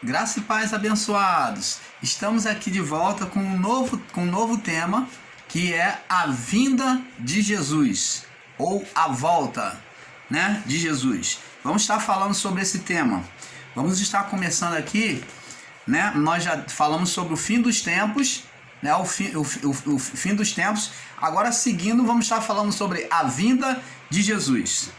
Graça e paz, abençoados. Estamos aqui de volta com um novo tema, que é a vinda de Jesus, ou a volta, de Jesus. Vamos estar falando sobre esse tema. Vamos estar começando aqui, nós já falamos sobre o fim dos tempos, o fim dos tempos. Agora, seguindo, vamos estar falando sobre a vinda de Jesus.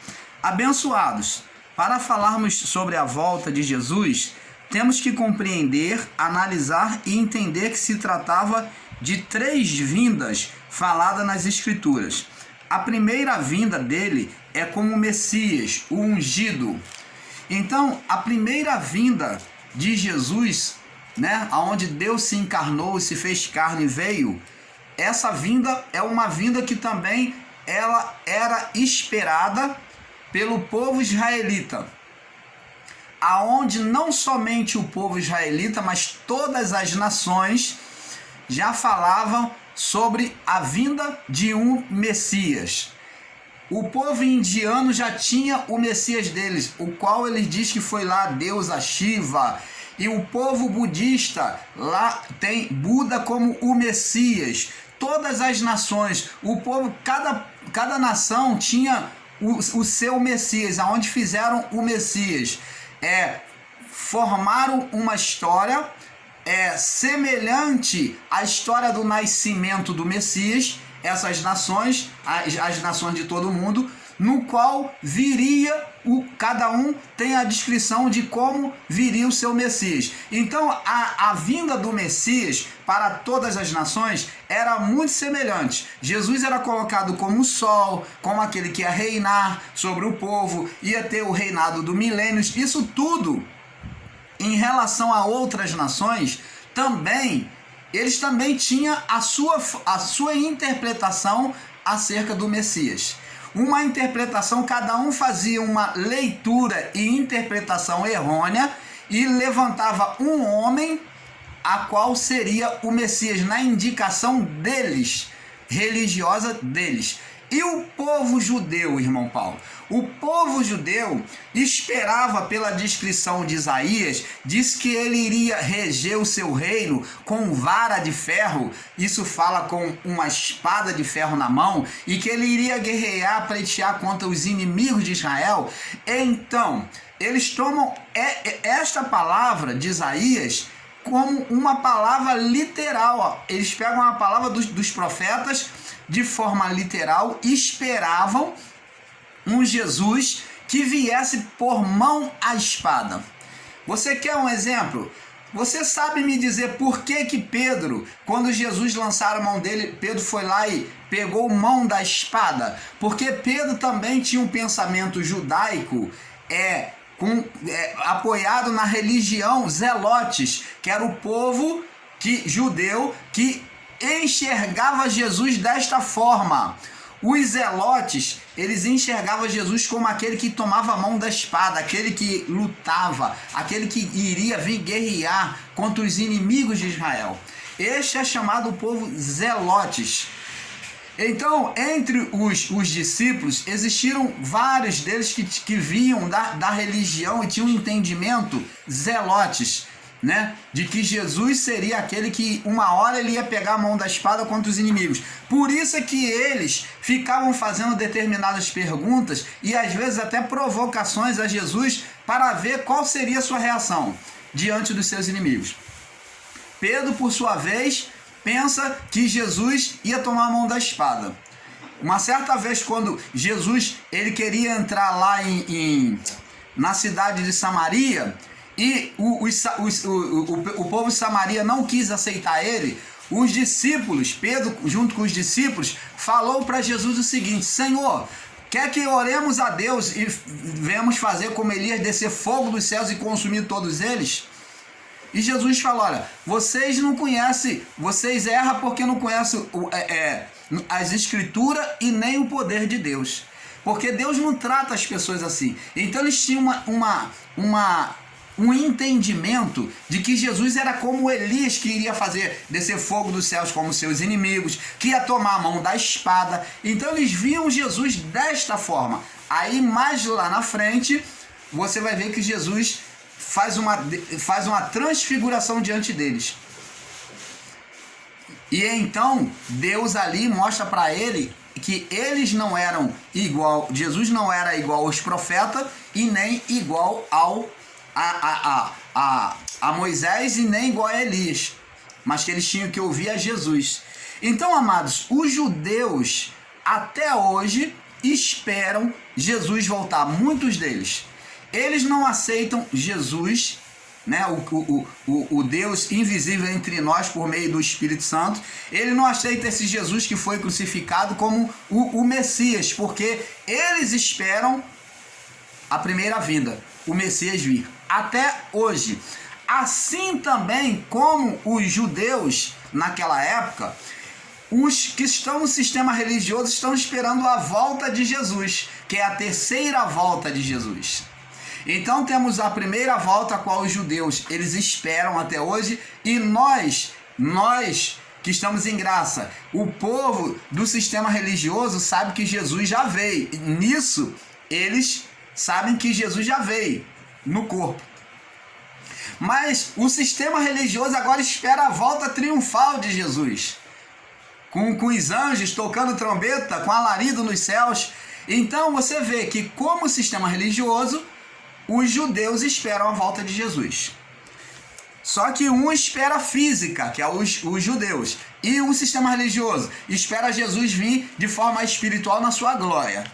Abençoados, para falarmos sobre a volta de Jesus, temos que compreender, analisar e entender que se tratava de 3 vindas faladas nas Escrituras. A primeira vinda dele é como Messias, o ungido. Então, a primeira vinda de Jesus, onde Deus se encarnou e se fez carne e veio, essa vinda é uma vinda que também ela era esperada pelo povo israelita, aonde não somente o povo israelita, mas todas as nações já falavam sobre a vinda de um Messias. O povo indiano já tinha o Messias deles, o qual eles diz que foi lá a deusa Shiva, e o povo budista lá tem Buda como o Messias. Todas as nações, o povo, cada nação tinha o seu Messias, aonde fizeram o Messias. Formaram uma história semelhante à história do nascimento do Messias, essas nações, as nações de todo mundo, no qual viria, cada um tem a descrição de como viria o seu Messias. Então a vinda do Messias para todas as nações era muito semelhante. Jesus era colocado como o sol, como aquele que ia reinar sobre o povo, ia ter o reinado do milênios. Isso tudo, em relação a outras nações, eles também tinham a sua interpretação acerca do Messias. Uma interpretação, cada um fazia uma leitura e interpretação errônea e levantava um homem a qual seria o Messias na indicação deles, religiosa deles. E o povo judeu, irmão Paulo? O povo judeu esperava pela descrição de Isaías, diz que ele iria reger o seu reino com vara de ferro, isso fala com uma espada de ferro na mão, e que ele iria guerrear, pleitear contra os inimigos de Israel. Então, eles tomam esta palavra de Isaías como uma palavra literal. Eles pegam a palavra dos profetas de forma literal e esperavam um Jesus que viesse por mão à espada. Você quer um exemplo? Você sabe me dizer por que Pedro, quando Jesus lançaram a mão dele, Pedro foi lá e pegou mão da espada? Porque Pedro também tinha um pensamento judaico, apoiado na religião zelotes, que era o povo judeu que enxergava Jesus desta forma. Os zelotes, eles enxergavam Jesus como aquele que tomava a mão da espada, aquele que lutava, aquele que iria vir guerrear contra os inimigos de Israel. Este é chamado o povo zelotes. Então, entre os discípulos, existiram vários deles que viam da religião e tinham um entendimento zelotes, de que Jesus seria aquele que uma hora ele ia pegar a mão da espada contra os inimigos. Por isso é que eles ficavam fazendo determinadas perguntas e às vezes até provocações a Jesus para ver qual seria a sua reação diante dos seus inimigos. Pedro, por sua vez, pensa que Jesus ia tomar a mão da espada. Uma certa vez, quando Jesus ele queria entrar lá na cidade de Samaria, e o povo de Samaria não quis aceitar ele, os discípulos, Pedro junto com os discípulos, falou para Jesus o seguinte: Senhor, quer que oremos a Deus e venhamos fazer como Elias, descer fogo dos céus e consumir todos eles? E Jesus falou: olha, vocês não conhecem, vocês erram porque não conhecem as escrituras e nem o poder de Deus, porque Deus não trata as pessoas assim. Então eles tinham um entendimento de que Jesus era como Elias, que iria fazer descer fogo dos céus como seus inimigos, que ia tomar a mão da espada. Então eles viam Jesus desta forma. Aí mais lá na frente você vai ver que Jesus faz uma transfiguração diante deles. E então Deus ali mostra para ele que eles não eram igual, Jesus não era igual aos profetas e nem igual a Moisés e nem igual a Elias, mas que eles tinham que ouvir a Jesus. Então, amados, os judeus até hoje esperam Jesus voltar, muitos deles. Eles não aceitam Jesus, né, o Deus invisível entre nós por meio do Espírito Santo. Ele não aceita esse Jesus que foi crucificado como o Messias, porque eles esperam a primeira vinda, o Messias vir. Até hoje. Assim também como os judeus naquela época, os que estão no sistema religioso estão esperando a volta de Jesus, que é a terceira volta de Jesus. Então temos a primeira volta, a qual os judeus eles esperam até hoje, e nós que estamos em graça, o povo do sistema religioso sabe que Jesus já veio. Nisso eles sabem que Jesus já veio no corpo. Mas o sistema religioso agora espera a volta triunfal de Jesus, com os anjos tocando trombeta, com alarido nos céus. Então você vê que, como sistema religioso, os judeus esperam a volta de Jesus. Só que um espera física, que é os judeus, e o sistema religioso espera Jesus vir de forma espiritual na sua glória.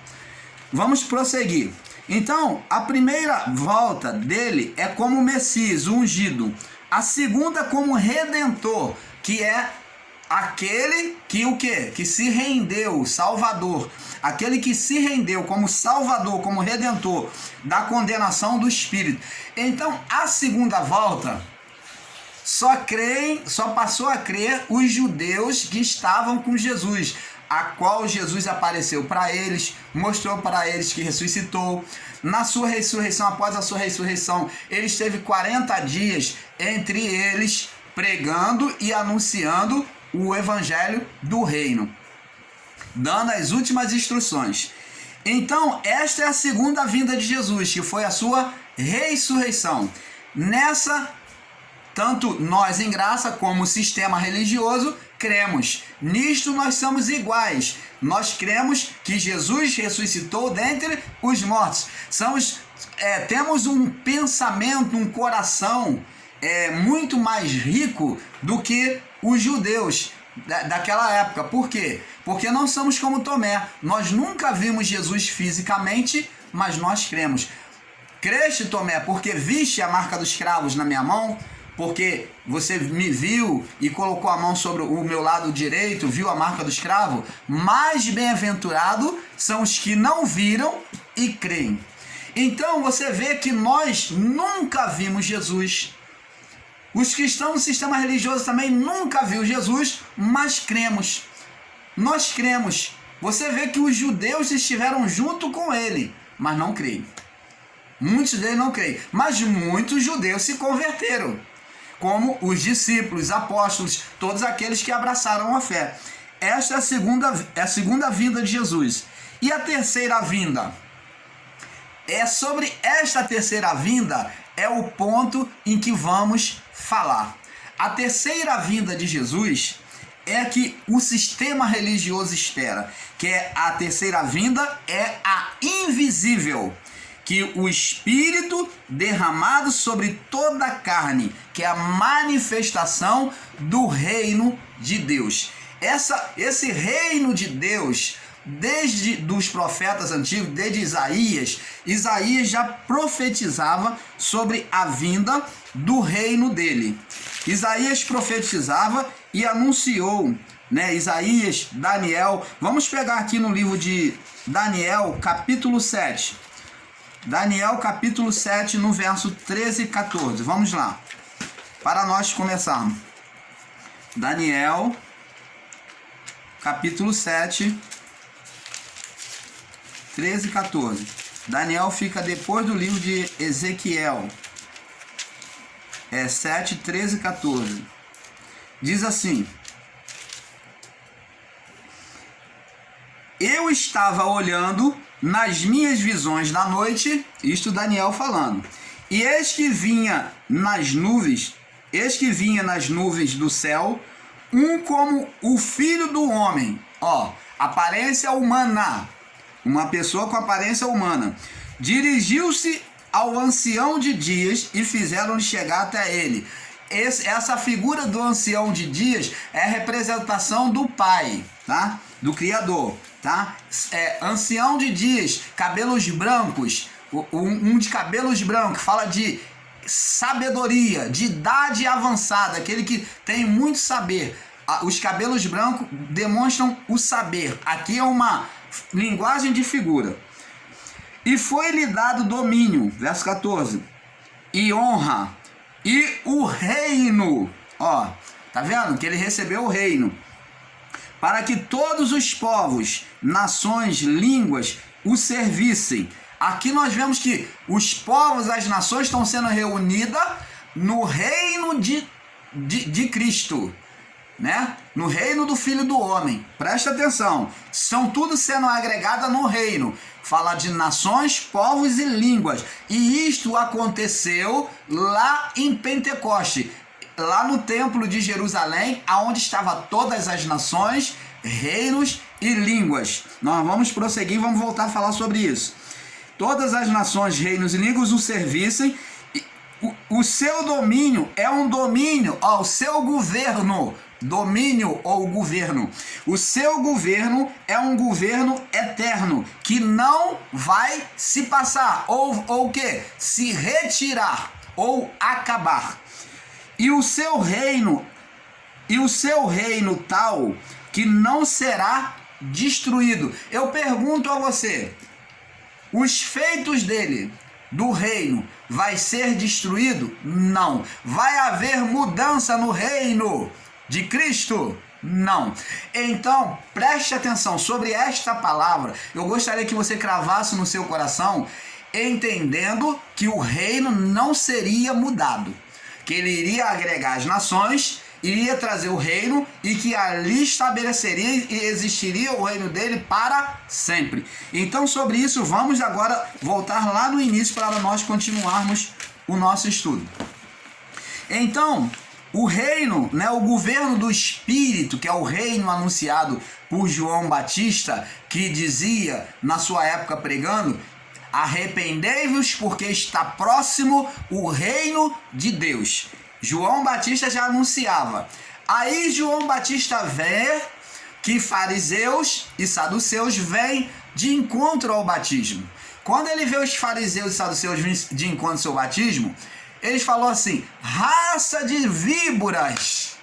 Vamos prosseguir. Então, a primeira volta dele é como Messias, o ungido. A segunda como Redentor, que é aquele que o quê? Que se rendeu, Salvador. Aquele que se rendeu como Salvador, como Redentor da condenação do Espírito. Então, a segunda volta só passou a crer os judeus que estavam com Jesus, a qual Jesus apareceu para eles, mostrou para eles que ressuscitou. Na sua ressurreição, após a sua ressurreição, ele esteve 40 dias entre eles, pregando e anunciando o evangelho do reino, dando as últimas instruções. Então, esta é a segunda vinda de Jesus, que foi a sua ressurreição. Nessa, tanto nós em graça como o sistema religioso cremos. Nisto nós somos iguais. Nós cremos que Jesus ressuscitou dentre os mortos. Temos um pensamento, um coração muito mais rico do que os judeus daquela época. Por quê? Porque não somos como Tomé. Nós nunca vimos Jesus fisicamente, mas nós cremos. Creste, Tomé, porque viste a marca dos cravos na minha mão? Porque você me viu e colocou a mão sobre o meu lado direito, viu a marca do escravo? Mais bem-aventurado são os que não viram e creem. Então você vê que nós nunca vimos Jesus. Os que estão no sistema religioso também nunca viu Jesus, mas cremos. Nós cremos. Você vê que os judeus estiveram junto com ele, mas não creem. Muitos deles não creem, mas muitos judeus se converteram, como os discípulos, apóstolos, todos aqueles que abraçaram a fé. Esta é a segunda vinda de Jesus. E a terceira vinda? Sobre esta terceira vinda é o ponto em que vamos falar. A terceira vinda de Jesus é que o sistema religioso espera, que a terceira vinda é a invisível, que o Espírito derramado sobre toda a carne, que é a manifestação do reino de Deus. Esse reino de Deus, desde dos profetas antigos, desde Isaías já profetizava sobre a vinda do reino dele. Isaías profetizava e anunciou, né? Isaías, Daniel. Vamos pegar aqui no livro de Daniel, capítulo 7. Daniel capítulo 7, no verso 13 e 14. Vamos lá, para nós começarmos. Daniel capítulo 7, 13 e 14. Daniel fica depois do livro de Ezequiel. 7, 13 e 14. Diz assim: eu estava olhando nas minhas visões da noite, isto Daniel falando, E eis que vinha nas nuvens do céu, um como o filho do homem, aparência humana, uma pessoa com aparência humana. Dirigiu-se ao ancião de dias e fizeram-lhe chegar até ele. Essa figura do ancião de dias é a representação do Pai, tá? Do Criador, tá? Ancião de dias, cabelos brancos, um de cabelos brancos, fala de sabedoria, de idade avançada, aquele que tem muito saber. Os cabelos brancos demonstram o saber. Aqui é uma linguagem de figura. E foi-lhe dado domínio, verso 14, e honra, e o reino, tá vendo? Que ele recebeu o reino, para que todos os povos, nações, línguas o servissem. Aqui nós vemos que os povos, as nações estão sendo reunidas no reino de Cristo, né? No reino do Filho do Homem. Presta atenção, estão tudo sendo agregadas no reino. Fala de nações, povos e línguas. E isto aconteceu lá em Pentecoste, lá no templo de Jerusalém, aonde estavam todas as nações, reinos e línguas. Nós vamos prosseguir, vamos voltar a falar sobre isso. Todas as nações, reinos e línguas o servissem. O seu domínio é um domínio, o seu governo, domínio ou governo. O seu governo é um governo eterno, que não vai se passar, ou o quê? Se retirar, ou acabar. E o seu reino tal, que não será destruído. Eu pergunto a você, os feitos dele, do reino, vai ser destruído? Não. Vai haver mudança no reino de Cristo? Não. Então, preste atenção sobre esta palavra. Eu gostaria que você cravasse no seu coração, entendendo que o reino não seria mudado, que ele iria agregar as nações, iria trazer o reino e que ali estabeleceria e existiria o reino dele para sempre. Então, sobre isso, vamos agora voltar lá no início para nós continuarmos o nosso estudo. Então, o reino, né, o governo do Espírito, que é o reino anunciado por João Batista, que dizia na sua época pregando: arrependei-vos porque está próximo o reino de Deus. João Batista já anunciava. Aí João Batista vê que fariseus e saduceus vêm de encontro ao batismo. Quando ele vê os fariseus e saduceus de encontro ao seu batismo, eles falou assim: raça de víboras,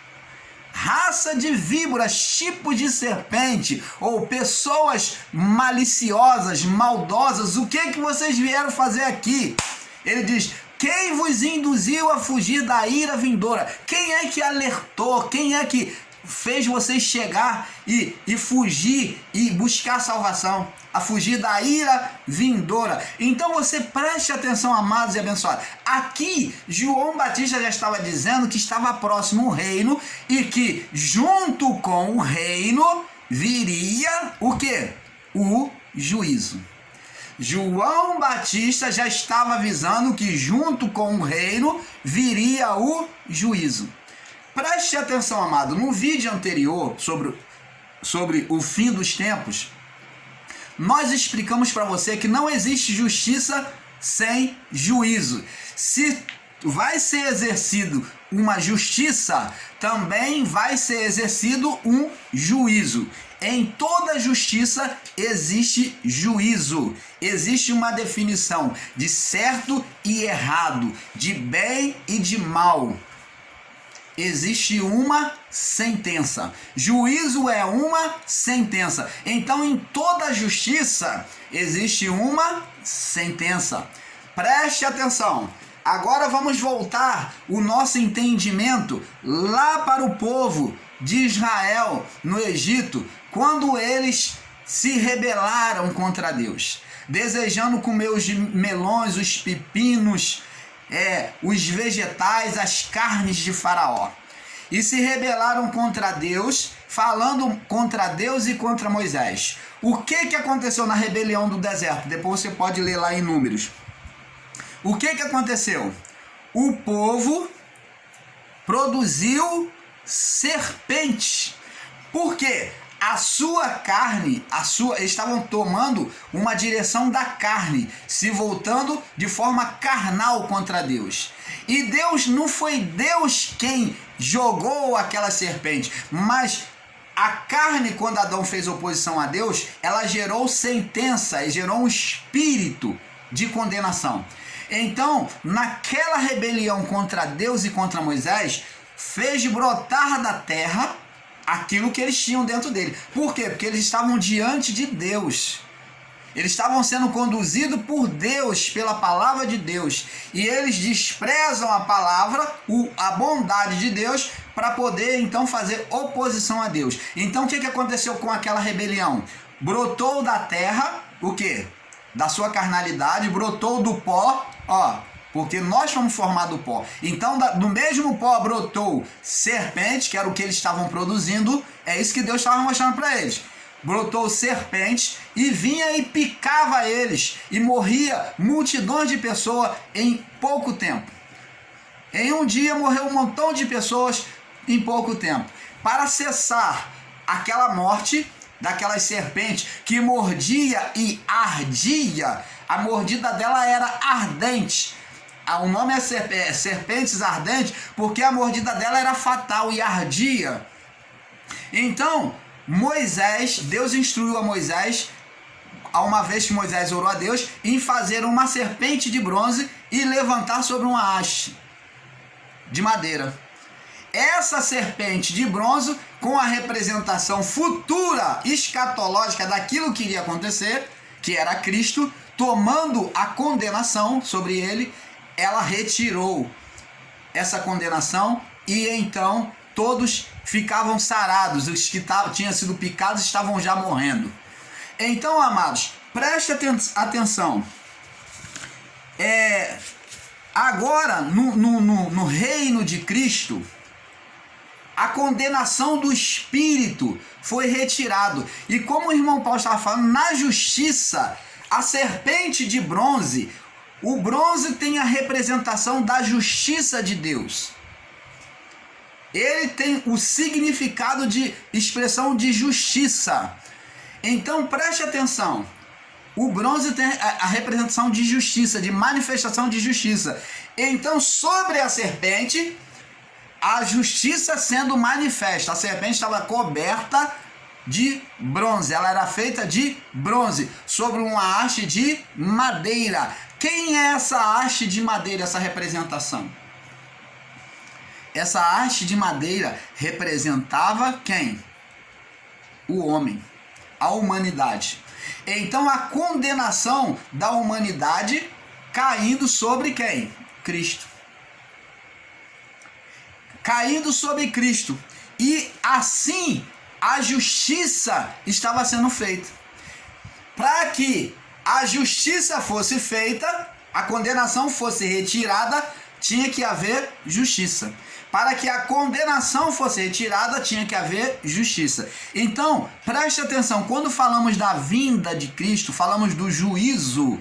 tipo de serpente, ou pessoas maliciosas, maldosas, o que vocês vieram fazer aqui? Ele diz: quem vos induziu a fugir da ira vindoura? Quem é que alertou? Quem é que fez vocês chegar e fugir e buscar salvação? A fugir da ira vindoura. Então você preste atenção, amados e abençoados. Aqui, João Batista já estava dizendo que estava próximo o reino e que junto com o reino viria o quê? O juízo. João Batista já estava avisando que junto com o reino viria o juízo. Preste atenção, amado. No vídeo anterior sobre o fim dos tempos, nós explicamos para você que não existe justiça sem juízo. Se vai ser exercido uma justiça, também vai ser exercido um juízo. Em toda justiça existe juízo. Existe uma definição de certo e errado, de bem e de mal. Existe uma sentença. Juízo é uma sentença. Então, em toda justiça existe uma sentença. Preste atenção. Agora vamos voltar o nosso entendimento lá para o povo de Israel no Egito, quando eles se rebelaram contra Deus, desejando comer os melões, os pepinos, os vegetais, as carnes de Faraó. E se rebelaram contra Deus, falando contra Deus e contra Moisés. O que aconteceu na rebelião do deserto? Depois você pode ler lá em Números. o que aconteceu? O povo produziu serpentes. Por quê? A sua carne, eles estavam tomando uma direção da carne, se voltando de forma carnal contra Deus. E Deus, não foi Deus quem jogou aquela serpente, mas a carne, quando Adão fez oposição a Deus, ela gerou sentença e gerou um espírito de condenação. Então, naquela rebelião contra Deus e contra Moisés, fez brotar da terra aquilo que eles tinham dentro dele. Por quê? Porque eles estavam diante de Deus. Eles estavam sendo conduzidos por Deus, pela palavra de Deus. E eles desprezam a palavra, a bondade de Deus, para poder então fazer oposição a Deus. Então o que aconteceu com aquela rebelião? Brotou da terra, o quê? Da sua carnalidade, brotou do pó, porque nós fomos formados do pó. Então, do mesmo pó brotou serpente, que era o que eles estavam produzindo. É isso que Deus estava mostrando para eles. Brotou serpente e vinha e picava eles. E morria multidões de pessoas em pouco tempo. Em um dia morreu um montão de pessoas em pouco tempo. Para cessar aquela morte daquelas serpentes que mordia e ardia, a mordida dela era ardente. O nome é serpentes ardentes porque a mordida dela era fatal e ardia. Então, Deus instruiu a Moisés, uma vez que Moisés orou a Deus, em fazer uma serpente de bronze e levantar sobre uma haste de madeira. Essa serpente de bronze, com a representação futura, escatológica daquilo que iria acontecer, que era Cristo, tomando a condenação sobre ele, ela retirou essa condenação e então todos ficavam sarados. Os que tinham sido picados estavam já morrendo. Então, amados, preste atenção. Agora, no reino de Cristo, a condenação do Espírito foi retirado. E como o irmão Paulo estava falando, na justiça, a serpente de bronze, o bronze tem a representação da justiça de Deus. Ele tem o significado de expressão de justiça. Então preste atenção. O bronze tem a representação de justiça, de manifestação de justiça. Então sobre a serpente, a justiça sendo manifesta. A serpente estava coberta de bronze. Ela era feita de bronze, sobre uma haste de madeira. Quem é essa haste de madeira, essa representação? Essa haste de madeira representava quem? O homem, a humanidade. Então a condenação da humanidade caindo sobre quem? Cristo. Caindo sobre Cristo. E assim a justiça estava sendo feita. Para que a justiça fosse feita, a condenação fosse retirada, tinha que haver justiça. Para que a condenação fosse retirada, tinha que haver justiça. Então, preste atenção, quando falamos da vinda de Cristo, falamos do juízo,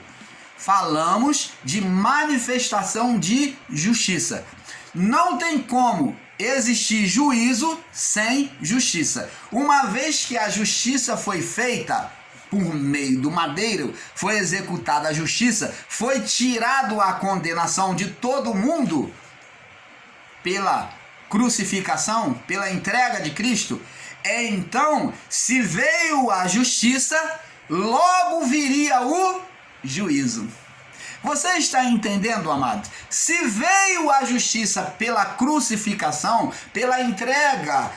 falamos de manifestação de justiça. Não tem como existir juízo sem justiça. Uma vez que a justiça foi feita por meio do madeiro, foi executada a justiça, foi tirado a condenação de todo mundo pela crucificação, pela entrega de Cristo. Então, se veio a justiça, logo viria o juízo. Você está entendendo, amado? Se veio a justiça pela crucificação, pela entrega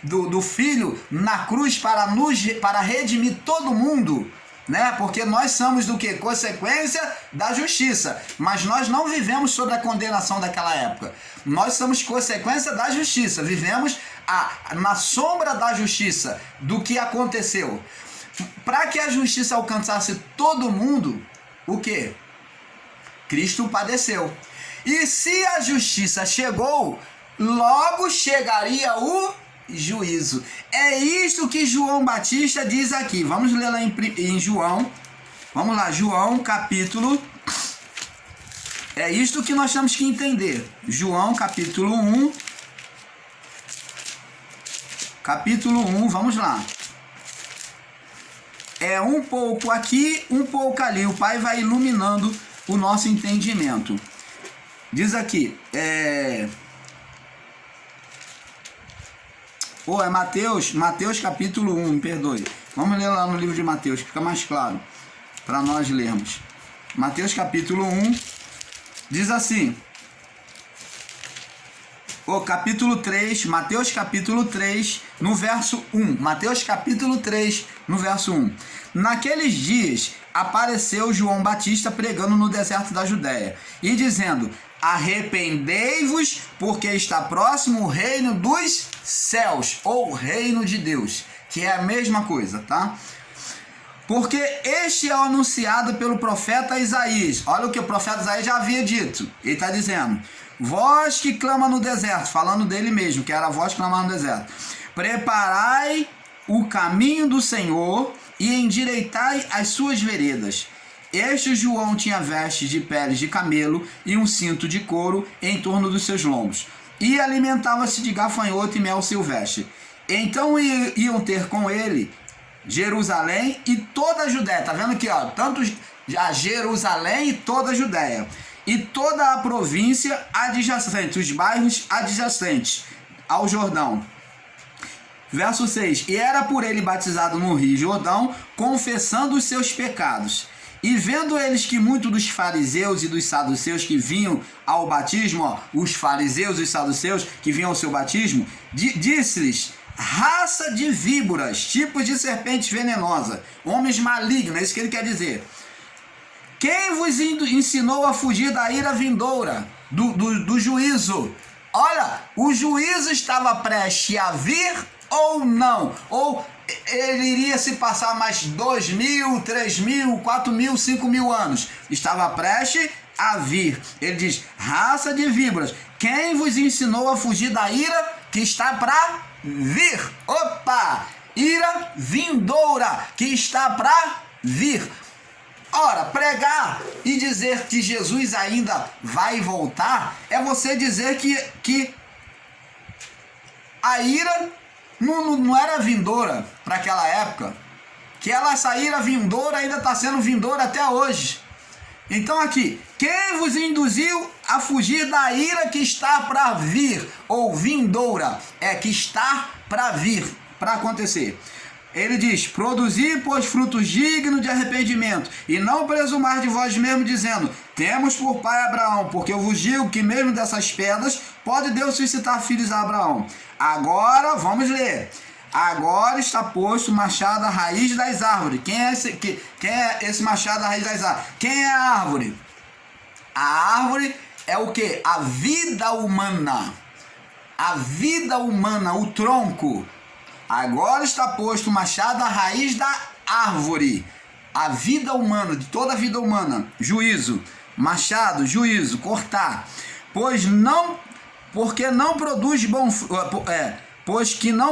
do Filho na cruz para redimir todo mundo, né? Porque nós somos do que? Consequência da justiça. Mas nós não vivemos sob a condenação daquela época. Nós somos consequência da justiça. Vivemos na sombra da justiça, do que aconteceu. Para que a justiça alcançasse todo mundo, o quê? Cristo padeceu. E se a justiça chegou, logo chegaria o juízo. É isso que João Batista diz aqui. Vamos ler lá em João. Vamos lá, João capítulo É isto que nós temos que entender. João capítulo 1. Capítulo 1, vamos lá. É um pouco aqui, um pouco ali. O Pai vai iluminando o nosso entendimento. Diz aqui, é Mateus capítulo 1, me perdoe. Vamos ler lá no livro de Mateus, que fica mais claro para nós lermos. Mateus capítulo 1, diz assim, capítulo 3, Mateus capítulo 3, no verso 1. Mateus capítulo 3, no verso 1. Naqueles dias apareceu João Batista pregando no deserto da Judéia e dizendo: arrependei-vos, porque está próximo o reino dos céus, ou reino de Deus, que é a mesma coisa, tá? Porque este é anunciado pelo profeta Isaías. Olha o que o profeta Isaías já havia dito. Ele está dizendo: voz que clama no deserto, falando dele mesmo, que era a voz que clamava no deserto. Preparai o caminho do Senhor e endireitai as suas veredas. Este João tinha vestes de peles de camelo e um cinto de couro em torno dos seus lombos, e alimentava-se de gafanhoto e mel silvestre. Então iam ter com ele Jerusalém e toda a Judéia. Tá vendo aqui, ó? Tanto a Jerusalém e toda a Judéia, e toda a província adjacente, os bairros adjacentes ao Jordão. Verso 6. E era por ele batizado no rio Jordão, confessando os seus pecados. E vendo eles que muitos dos fariseus e dos saduceus que vinham ao batismo, ó, os fariseus e os saduceus que vinham ao seu batismo, disse-lhes: raça de víboras, tipos de serpentes venenosas, homens malignos, é isso que ele quer dizer. Quem vos ensinou a fugir da ira vindoura, do juízo? Olha, o juízo estava prestes a vir ou não? Ou ele iria se passar mais 2.000, 3.000, 4.000, 5.000 anos? Estava prestes a vir. Ele diz: raça de víboras, quem vos ensinou a fugir da ira que está para vir? Opa! Ira vindoura que está para vir. Ora, pregar e dizer que Jesus ainda vai voltar é você dizer que a ira não era vindoura para aquela época, que essa ira vindoura ainda está sendo vindoura até hoje. Então aqui, quem vos induziu a fugir da ira que está para vir, ou vindoura, é que está para vir, para acontecer. Ele diz: produzi, pois, frutos dignos de arrependimento, e não presumar de vós mesmo, dizendo: temos por pai Abraão, porque eu vos digo que mesmo dessas pedras pode Deus suscitar filhos a Abraão. Agora, vamos ler. Agora está posto o machado à raiz das árvores. Quem é esse machado à raiz das árvores? Quem é a árvore? A árvore é o quê? A vida humana. A vida humana, o tronco. Agora está posto o machado à raiz da árvore. A vida humana, de toda a vida humana. Juízo. Machado, juízo, cortar. Pois que não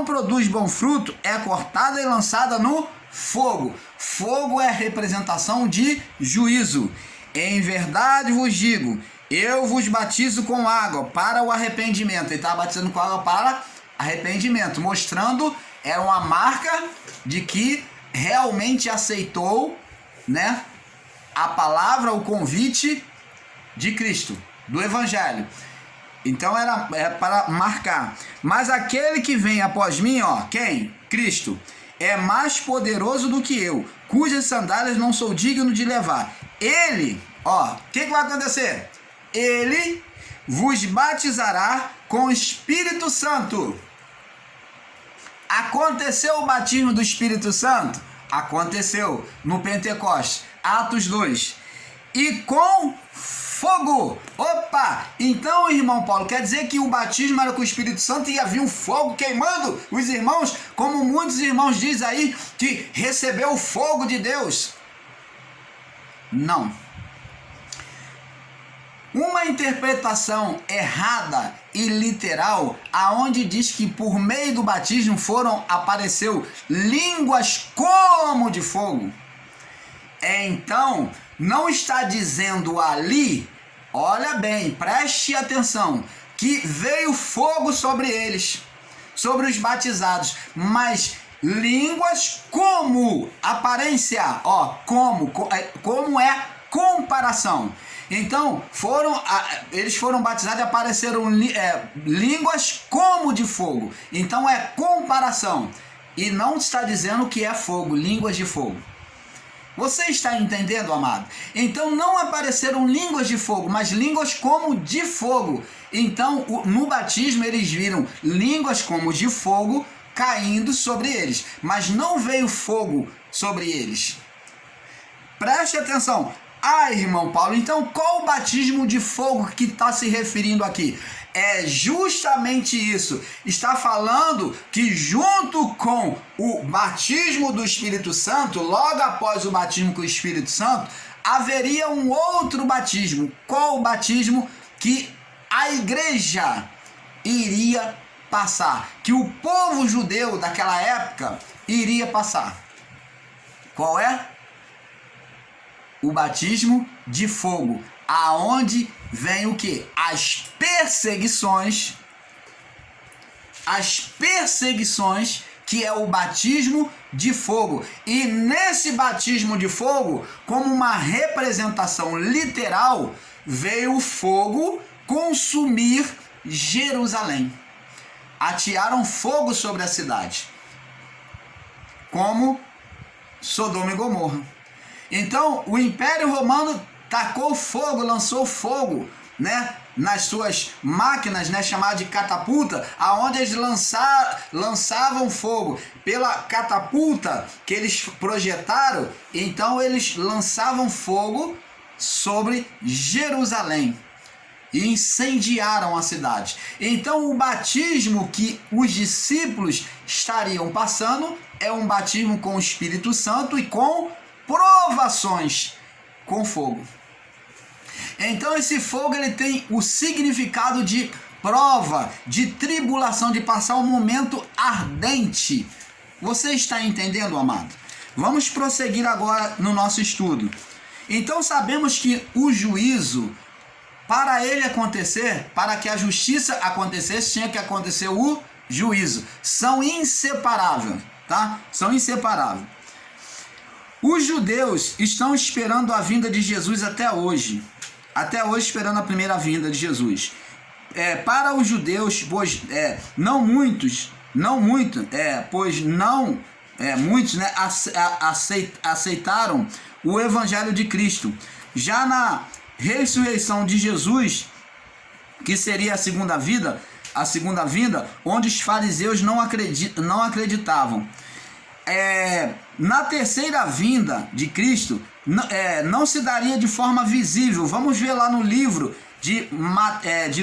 produz bom fruto, é cortada e lançada no fogo. Fogo é representação de juízo. Em verdade vos digo, eu vos batizo com água para o arrependimento. Ele estava batizando com água para arrependimento, mostrando, era uma marca de que realmente aceitou, né, a palavra, o convite de Cristo, do Evangelho. Então era para marcar. Mas aquele que vem após mim, ó, quem? Cristo, é mais poderoso do que eu, cujas sandálias não sou digno de levar. Ele, ó, o que vai acontecer? Ele vos batizará com o Espírito Santo. Aconteceu o batismo do Espírito Santo? Aconteceu no Pentecostes, Atos 2. E com fogo. Opa! Então, irmão Paulo, quer dizer que o batismo era com o Espírito Santo e havia um fogo queimando os irmãos, como muitos irmãos dizem aí, que recebeu o fogo de Deus? Não. Uma interpretação errada e literal, aonde diz que por meio do batismo apareceu línguas como de fogo. Então, não está dizendo ali, olha bem, preste atenção, que veio fogo sobre eles, sobre os batizados, mas línguas como aparência, como é comparação. Então, eles foram batizados e apareceram línguas como de fogo. Então é comparação. E não está dizendo que é fogo, línguas de fogo. Você está entendendo, amado? Então não apareceram línguas de fogo, mas línguas como de fogo. Então, no batismo eles viram línguas como de fogo caindo sobre eles, mas não veio fogo sobre eles. Preste atenção. Irmão Paulo, então qual o batismo de fogo que está se referindo aqui? É justamente isso. Está falando que junto com o batismo do Espírito Santo, logo após o batismo com o Espírito Santo, haveria um outro batismo. Qual o batismo que a igreja iria passar? Que o povo judeu daquela época iria passar. Qual é? O batismo de fogo, aonde vem o que? As perseguições, que é o batismo de fogo. E nesse batismo de fogo, como uma representação literal, veio o fogo consumir Jerusalém. Atearam fogo sobre a cidade, como Sodoma e Gomorra. Então, o Império Romano tacou fogo, lançou fogo, né, nas suas máquinas, né, chamadas de catapulta, aonde eles lançavam fogo. Pela catapulta que eles projetaram, então eles lançavam fogo sobre Jerusalém e incendiaram a cidade. Então, o batismo que os discípulos estariam passando é um batismo com o Espírito Santo e com provações com fogo. Então esse fogo ele tem o significado de prova, de tribulação, de passar um momento ardente. Você está entendendo, amado? Vamos prosseguir agora no nosso estudo. Então sabemos que o juízo, para ele acontecer, para que a justiça acontecesse, tinha que acontecer o juízo. São inseparáveis, tá? São inseparáveis. Os judeus estão esperando a vinda de Jesus até hoje. Até hoje esperando a primeira vinda de Jesus. Para os judeus, pois muitos, né, aceitaram o evangelho de Cristo. Já na ressurreição de Jesus, que seria a segunda vinda, onde os fariseus não acreditavam. Na terceira vinda de Cristo, não se daria de forma visível. Vamos ver lá no livro de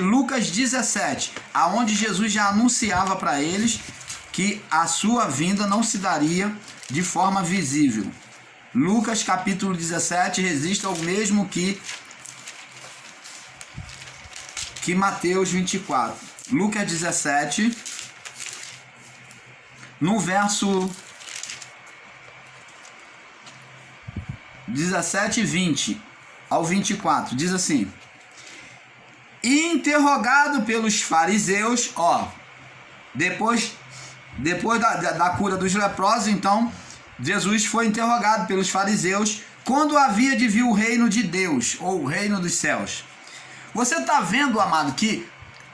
Lucas 17, aonde Jesus já anunciava para eles que a sua vinda não se daria de forma visível. Lucas capítulo 17 resiste ao mesmo que Mateus 24. Lucas 17, no verso 17 e 20 ao 24, diz assim: interrogado pelos fariseus, depois da cura dos leprosos, então Jesus foi interrogado pelos fariseus quando havia de vir o reino de Deus, ou o reino dos céus. Você está vendo, amado, que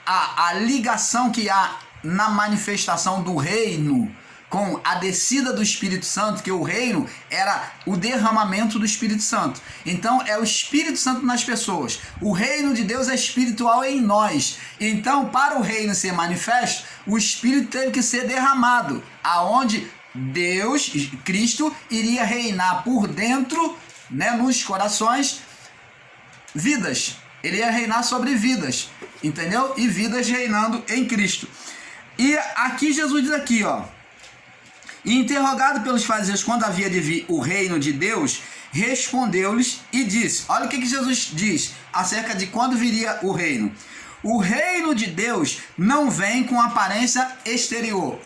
a ligação que há na manifestação do reino com a descida do Espírito Santo, que o reino era o derramamento do Espírito Santo. Então é o Espírito Santo nas pessoas. O reino de Deus é espiritual em nós. Então, para o reino ser manifesto, o Espírito teve que ser derramado, aonde Deus, Cristo, iria reinar por dentro, né, nos corações, vidas. Ele ia reinar sobre vidas, entendeu? E vidas reinando em Cristo. E aqui Jesus diz aqui, e interrogado pelos fariseus quando havia de vir o reino de Deus, respondeu-lhes e disse, olha o que Jesus diz acerca de quando viria o reino. O reino de Deus não vem com aparência exterior.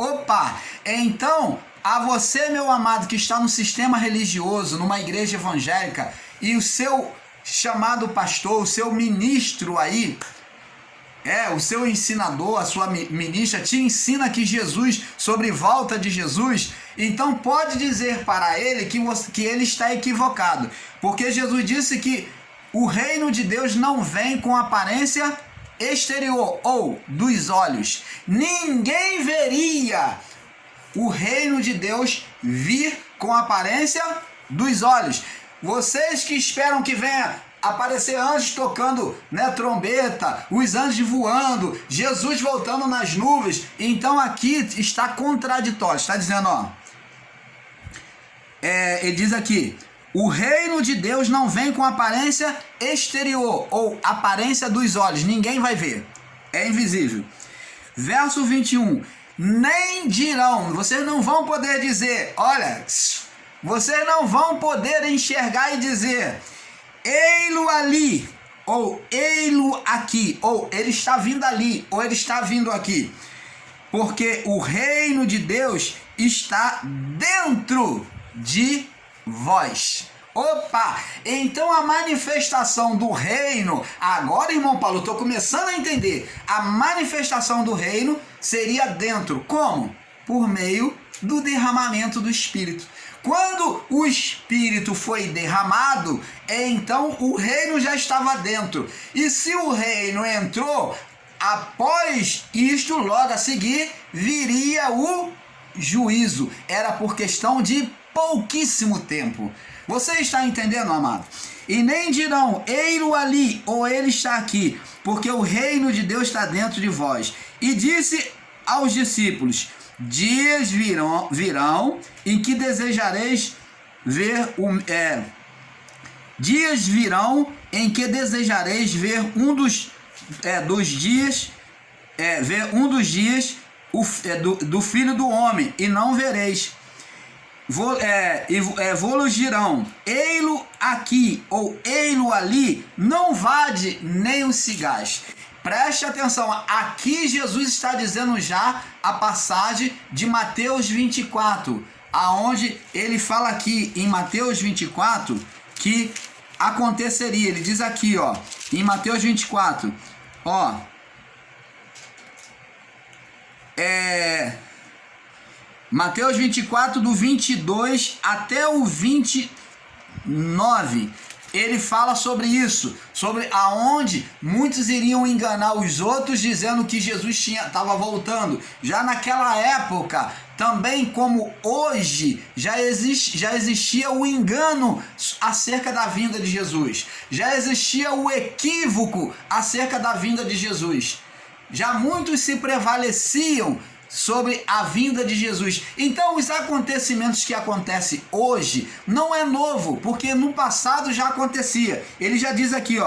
Então, a você, meu amado, que está no sistema religioso, numa igreja evangélica, e o seu chamado pastor, o seu ministro aí, o seu ensinador, a sua ministra, te ensina que Jesus, sobre volta de Jesus, então pode dizer para ele que ele está equivocado, porque Jesus disse que o reino de Deus não vem com aparência exterior ou dos olhos. Ninguém veria o reino de Deus vir com aparência dos olhos. Vocês que esperam que venha aparecer anjos tocando, trombeta, os anjos voando, Jesus voltando nas nuvens, então aqui está contraditório, está dizendo, ele diz aqui, o reino de Deus não vem com aparência exterior ou aparência dos olhos, ninguém vai ver, é invisível. Verso 21, nem dirão, vocês não vão poder dizer, olha, vocês não vão poder enxergar e dizer, ei-lo ali, ou ei-lo aqui, ou ele está vindo ali, ou ele está vindo aqui, porque o reino de Deus está dentro de vós. Opa! Então a manifestação do reino, agora, irmão Paulo, eu estou começando a entender, a manifestação do reino seria dentro, como? Por meio do derramamento do Espírito. Quando o Espírito foi derramado, então o reino já estava dentro. E se o reino entrou, após isto, logo a seguir, viria o juízo. Era por questão de pouquíssimo tempo. Você está entendendo, amado? E nem dirão, ei-lo ali, ou ele está aqui, porque o reino de Deus está dentro de vós. E disse aos discípulos, dias virão em que desejareis ver dias virão em que desejareis ver dos dias do Filho do Homem, e não vereis. Vou-los dirão, ei-lo aqui ou ei-lo ali, não vade nem o cigais. Preste atenção, aqui Jesus está dizendo já a passagem de Mateus 24, aonde ele fala aqui em Mateus 24 que aconteceria. Ele diz aqui, em Mateus 24, Mateus 24 do 22 até o 29, ele fala sobre isso, sobre aonde muitos iriam enganar os outros dizendo que Jesus estava voltando. Já naquela época, também como hoje, já existia o engano acerca da vinda de Jesus. Já existia o equívoco acerca da vinda de Jesus. Já muitos se prevaleciam sobre a vinda de Jesus. Então os acontecimentos que acontecem hoje não é novo, porque no passado já acontecia. Ele já diz aqui,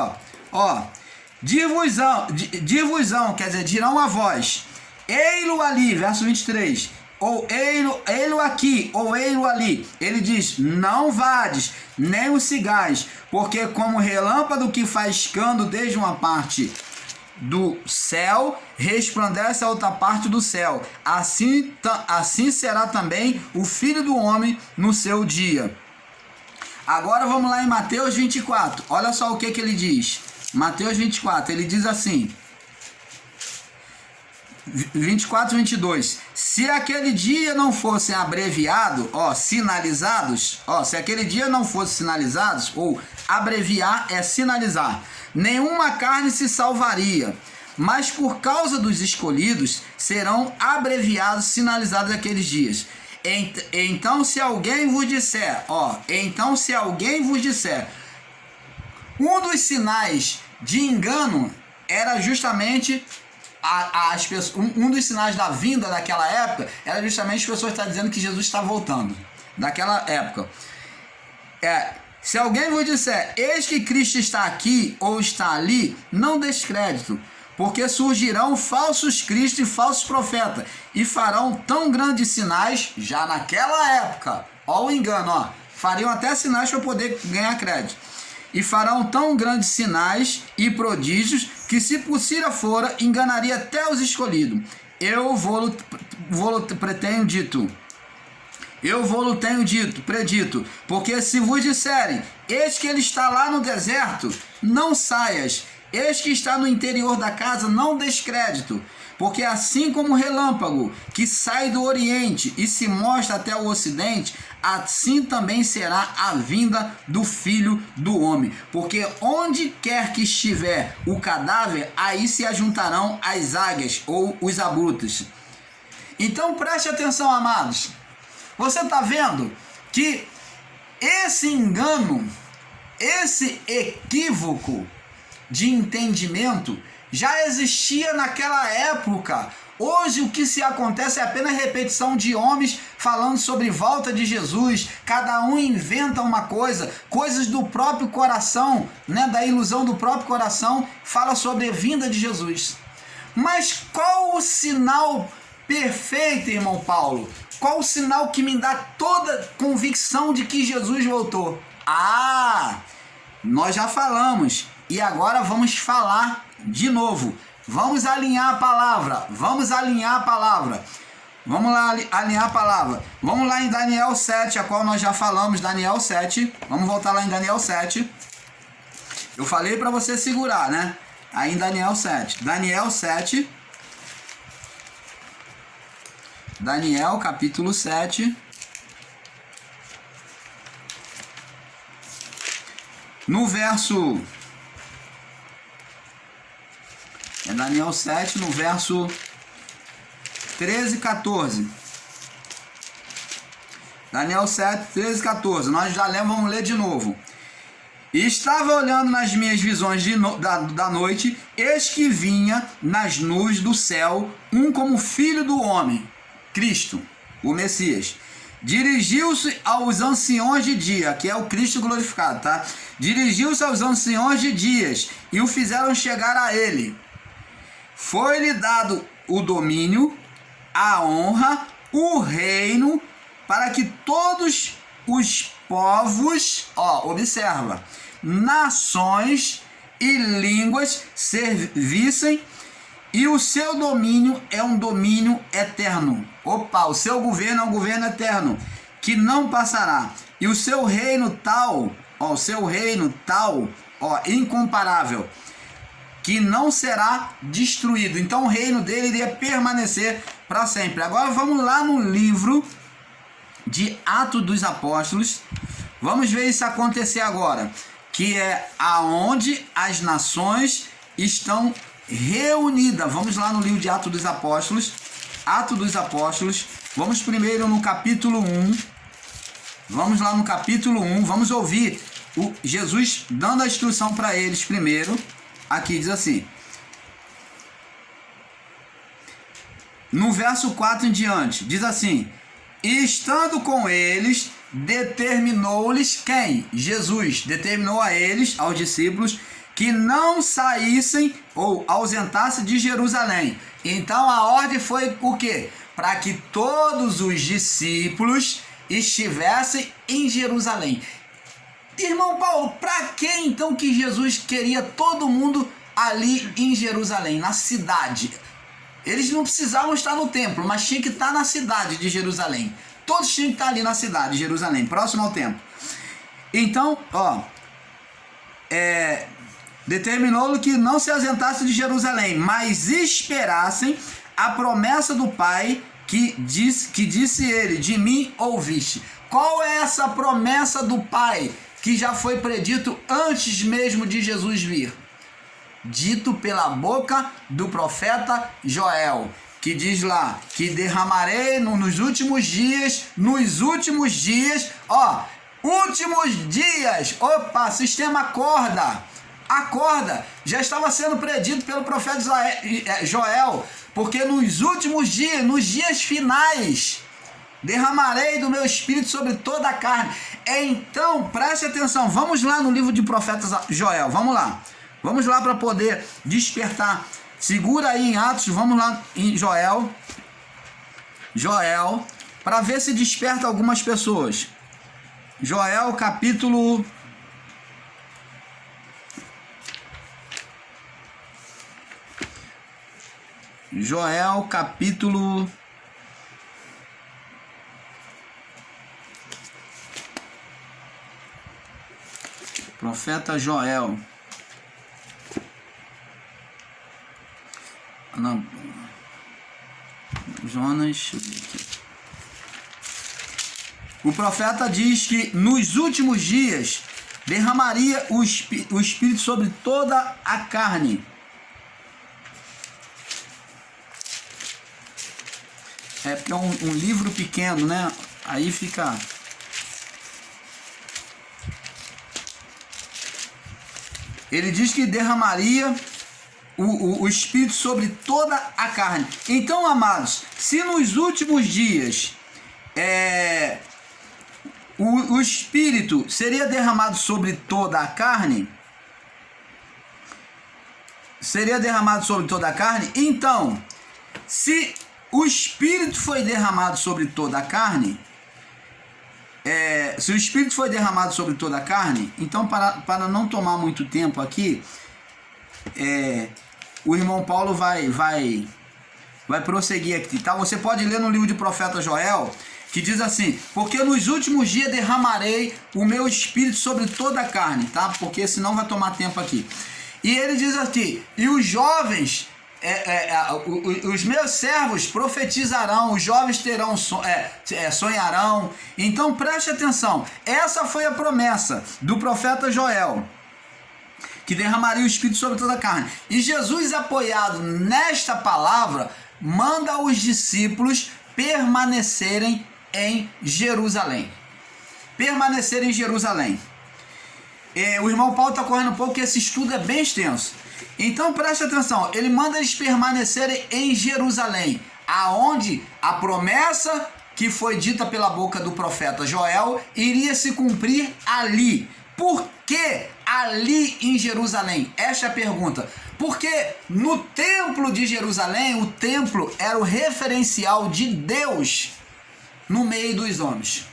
dir-vos-ão, quer dizer, dirão a vós, ei-lo ali, verso 23, ou ei-lo aqui, ou ei-lo ali. Ele diz, não vades, nem o cigais, porque como relâmpago que faz escândalo desde uma parte do céu, resplandece a outra parte do céu. Assim será também o Filho do Homem no seu dia. Agora vamos lá em Mateus 24. Olha só o que ele diz. Mateus 24, ele diz assim, 24, 22. Se aquele dia não fossem abreviados, sinalizados, se aquele dia não fosse sinalizados, ou abreviar é sinalizar, nenhuma carne se salvaria, mas por causa dos escolhidos serão abreviados, sinalizados aqueles dias. Então se alguém vos disser, um dos sinais de engano era justamente um dos sinais da vinda daquela época, era justamente as pessoas estarem dizendo que Jesus está voltando, daquela época. Se alguém vos disser, eis que Cristo está aqui ou está ali, não descrédito, porque surgirão falsos cristos e falsos profetas, e farão tão grandes sinais, já naquela época, o engano, fariam até sinais para poder ganhar crédito, e farão tão grandes sinais e prodígios, que se possível fora, enganaria até os escolhidos. Eu vou-lo pretendo dito. eu vou-lo tenho predito, porque se vos disserem, eis que ele está lá no deserto, não saias, eis que está no interior da casa, não descrédito, porque assim como o relâmpago que sai do oriente e se mostra até o ocidente, assim também será a vinda do Filho do Homem. Porque onde quer que estiver o cadáver, aí se ajuntarão as águias ou os abutres. Então preste atenção, amados. Você está vendo que esse engano, esse equívoco de entendimento já existia naquela época. Hoje o que se acontece é apenas repetição de homens falando sobre volta de Jesus. Cada um inventa uma coisa, coisas do próprio coração, né, da ilusão do próprio coração, fala sobre a vinda de Jesus. Mas qual o sinal perfeito, irmão Paulo? Qual o sinal que me dá toda convicção de que Jesus voltou? Nós já falamos e agora vamos falar de novo. Vamos alinhar a palavra. Vamos lá alinhar a palavra. Vamos lá em Daniel 7, a qual nós já falamos, Daniel 7. Vamos voltar lá em Daniel 7. Eu falei para você segurar, né? Aí em Daniel 7. Daniel 7. Daniel capítulo 7. No verso... É Daniel 7, no verso 13 e 14. Daniel 7, 13 e 14. Nós já lemos, vamos ler de novo. E estava olhando nas minhas visões da noite, eis que vinha nas nuvens do céu um como filho do homem, Cristo, o Messias. Dirigiu-se aos anciões de dia, que é o Cristo glorificado, tá? Dirigiu-se aos anciões de dias e o fizeram chegar a ele. Foi-lhe dado o domínio, a honra, o reino, para que todos os povos, observa, nações e línguas servissem, e o seu domínio é um domínio eterno. O seu governo é um governo eterno, que não passará. E o seu reino tal, incomparável, que não será destruído. Então o reino dele iria permanecer para sempre. Agora vamos lá no livro de Atos dos Apóstolos. Vamos ver isso acontecer agora, que é aonde as nações estão reunidas. Vamos lá no livro de Atos dos Apóstolos. Atos dos Apóstolos. Vamos primeiro no capítulo 1. Vamos lá no capítulo 1. Vamos ouvir Jesus dando a instrução para eles primeiro. Aqui diz assim, no verso 4 em diante, diz assim: e estando com eles, determinou-lhes quem? Jesus determinou a eles, aos discípulos, que não saíssem ou ausentassem de Jerusalém. Então a ordem foi o quê? Para que todos os discípulos estivessem em Jerusalém. Irmão Paulo, para que então que Jesus queria todo mundo ali em Jerusalém, na cidade? Eles não precisavam estar no templo, mas tinha que estar na cidade de Jerusalém. Todos tinham que estar ali na cidade de Jerusalém, próximo ao templo. Então, determinou-lhe que não se ausentassem de Jerusalém, mas esperassem a promessa do Pai que disse ele, de mim ouviste. Qual é essa promessa do Pai que já foi predito antes mesmo de Jesus vir? Dito pela boca do profeta Joel, que diz lá, que derramarei nos últimos dias, sistema acorda, já estava sendo predito pelo profeta Joel, porque nos últimos dias, nos dias finais, derramarei do meu espírito sobre toda a carne. Então, preste atenção, vamos lá no livro de profetas Joel, vamos lá para poder despertar. Segura aí em Atos, vamos lá em Joel, para ver se desperta algumas pessoas. Joel capítulo... Profeta Joel. Não. Jonas, deixa eu ver aqui. O profeta diz que nos últimos dias derramaria o Espírito sobre toda a carne. É porque é um livro pequeno, né? Aí fica... Ele diz que derramaria o Espírito sobre toda a carne. Então, amados, se nos últimos dias o Espírito seria derramado sobre toda a carne, então, se o Espírito foi derramado sobre toda a carne, então, para não tomar muito tempo aqui, o irmão Paulo vai prosseguir aqui, tá? Você pode ler no livro de profeta Joel, que diz assim: porque nos últimos dias derramarei o meu Espírito sobre toda a carne, tá? Porque senão vai tomar tempo aqui. E ele diz aqui: e os jovens, os meus servos profetizarão, os jovens terão sonharão. Então preste atenção, essa foi a promessa do profeta Joel, que derramaria o Espírito sobre toda a carne. E Jesus, apoiado nesta palavra, manda os discípulos permanecerem em Jerusalém. O irmão Paulo está correndo um pouco, porque esse estudo é bem extenso. Então preste atenção, ele manda eles permanecerem em Jerusalém, aonde a promessa que foi dita pela boca do profeta Joel iria se cumprir ali. Por que ali em Jerusalém? Esta é a pergunta. Porque no templo de Jerusalém, o templo era o referencial de Deus no meio dos homens.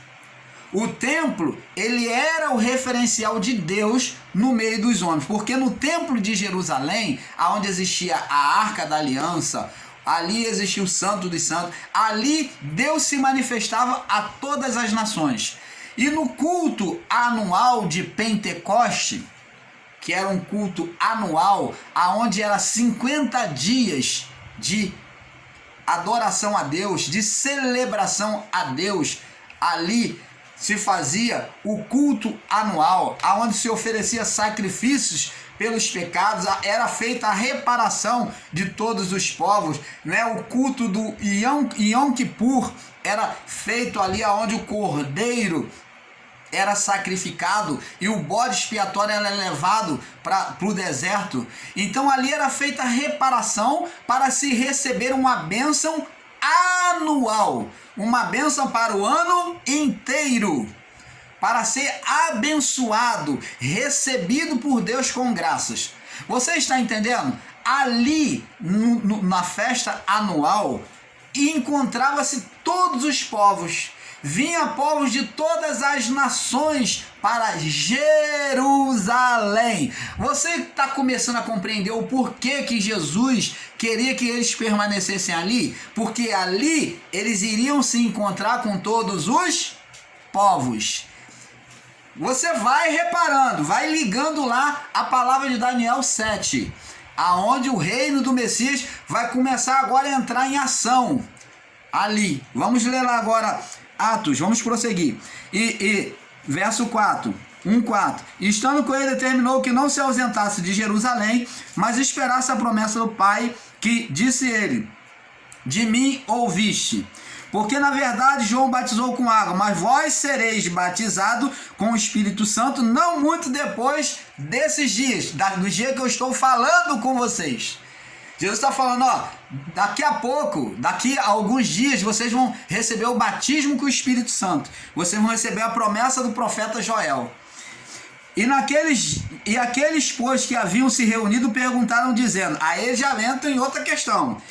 O templo, ele era o referencial de Deus no meio dos homens. Porque no templo de Jerusalém, onde existia a Arca da Aliança, ali existia o Santo dos Santos, ali Deus se manifestava a todas as nações. E no culto anual de Pentecoste, que era um culto anual, aonde era 50 dias de adoração a Deus, de celebração a Deus, ali se fazia o culto anual, aonde se oferecia sacrifícios pelos pecados, era feita a reparação de todos os povos, né? O culto do Yom Kippur era feito ali aonde o cordeiro era sacrificado e o bode expiatório era levado para o deserto. Então ali era feita a reparação para se receber uma bênção anual, uma bênção para o ano inteiro, para ser abençoado, recebido por Deus com graças. Você está entendendo? Ali na festa anual encontrava-se todos os povos. Vinha povos de todas as nações para Jerusalém. Você está começando a compreender o porquê que Jesus queria que eles permanecessem ali? Porque ali eles iriam se encontrar com todos os povos. Você vai reparando, vai ligando lá a palavra de Daniel 7, aonde o reino do Messias vai começar agora a entrar em ação. Ali, vamos ler lá agora Atos, vamos prosseguir. Verso 4, 1:4. Estando com ele, determinou que não se ausentasse de Jerusalém, mas esperasse a promessa do Pai, que disse ele: de mim ouviste. Porque na verdade João batizou com água, mas vós sereis batizados com o Espírito Santo não muito depois desses dias, do dia que eu estou falando com vocês. Jesus está falando, daqui a pouco, daqui a alguns dias, vocês vão receber o batismo com o Espírito Santo. Vocês vão receber a promessa do profeta Joel. E aqueles, pois, que haviam se reunido, perguntaram, dizendo, aí eles já entram em outra questão.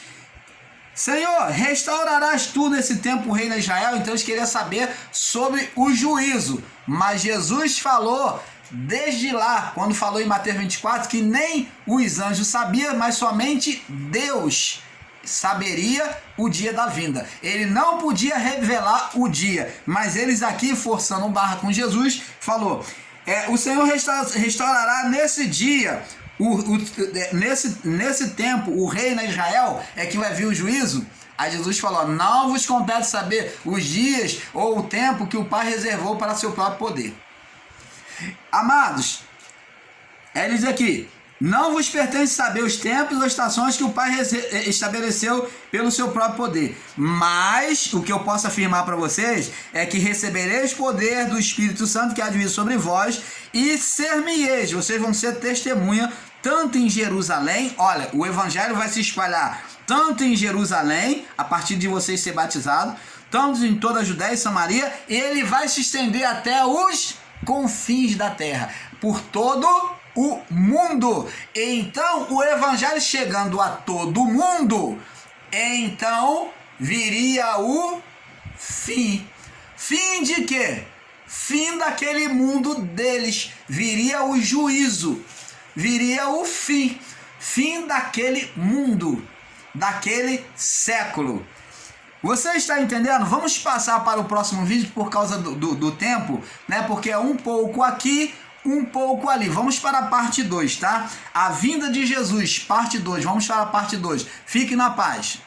Senhor, restaurarás tu nesse tempo o reino de Israel? Então eles queriam saber sobre o juízo. Mas Jesus falou desde lá, quando falou em Mateus 24, que nem os anjos sabiam, mas somente Deus saberia o dia da vinda. Ele não podia revelar o dia, mas eles aqui, forçando barra com Jesus, falou: O Senhor restaurará nesse dia, nesse tempo, o reino a Israel, é que vai vir o juízo. Aí Jesus falou: não vos compete saber os dias ou o tempo que o Pai reservou para seu próprio poder. Amados, ele diz aqui: não vos pertence saber os tempos ou estações que o Pai estabeleceu pelo seu próprio poder. Mas o que eu posso afirmar para vocês é que recebereis poder do Espírito Santo que há de vir sobre vós e ser-me-eis. Vocês vão ser testemunha tanto em Jerusalém. Olha, o evangelho vai se espalhar tanto em Jerusalém, a partir de vocês ser batizados, tanto em toda a Judéia e Samaria, e ele vai se estender até os confins da terra, por todo o mundo. Então, o evangelho chegando a todo mundo, então viria o fim. Fim de quê? Fim daquele mundo deles. Viria o juízo. Viria o fim. Fim daquele mundo, daquele século. Você está entendendo? Vamos passar para o próximo vídeo por causa do tempo, né? Porque é um pouco aqui, um pouco ali. Vamos para a parte 2, tá? A vinda de Jesus, parte 2. Vamos para a parte 2. Fique na paz.